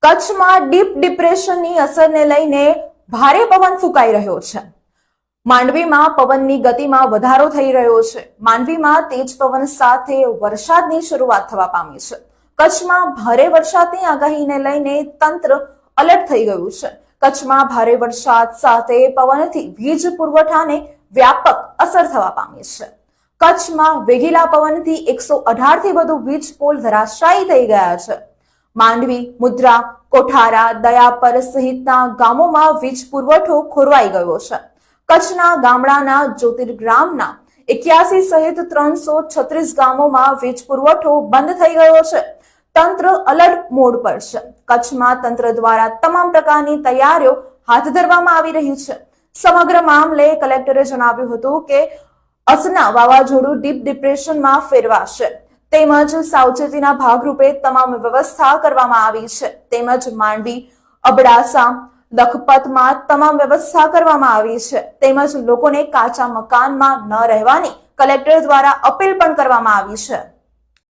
કચ્છમાં ડીપ ડિપ્રેશનની અસરને લઈને ભારે પવન ફૂંકાઈ રહ્યો છે। માંડવીમાં પવનની ગતિમાં વધારો થઈ રહ્યો છે। માંડવીમાં તેજ પવન સાથે વરસાદની શરૂઆત થવા પામી છે। કચ્છમાં ભારે વરસાદની આગાહીને લઈને તંત્ર એલર્ટ થઈ ગયું છે। કચ્છમાં ભારે વરસાદ સાથે પવનથી વીજ પુરવઠાને વ્યાપક અસર થવા પામી છે। કચ્છમાં વેગીલા પવનથી 118 થી વધુ વીજ પોલ ધરાશાયી થઈ ગયા છે। માંડવી, મુદ્રા, કોઠારા, દયાપર સહિતના ગામોમાં વીજ પુરવઠો ખોરવાઈ ગયો છે। કચ્છના ગામડાના જ્યોતિર્ગ્રામના 81 સહિત 336 ગામોમાં વીજ પુરવઠો બંધ થઈ ગયો છે। તંત્ર એલર્ટ મોડ પર છે। કચ્છમાં તંત્ર દ્વારા તમામ પ્રકારની તૈયારીઓ હાથ ધરવામાં આવી રહી છે। સમગ્ર મામલે કલેક્ટરે જણાવ્યું હતું કે અસના વાવાઝોડું ડીપ ડિપ્રેશનમાં ફેરવાશે તેમજ સાવચેતીના ભાગરૂપે તમામ વ્યવસ્થા કરવામાં આવી છે। તેમજ માંડવી, અબડાસા, લખપતમાં તમામ વ્યવસ્થા કરવામાં આવી છે। તેમજ લોકોને કાચા મકાનમાં ન રહેવાની કલેક્ટર દ્વારા અપીલ પણ કરવામાં આવી છે।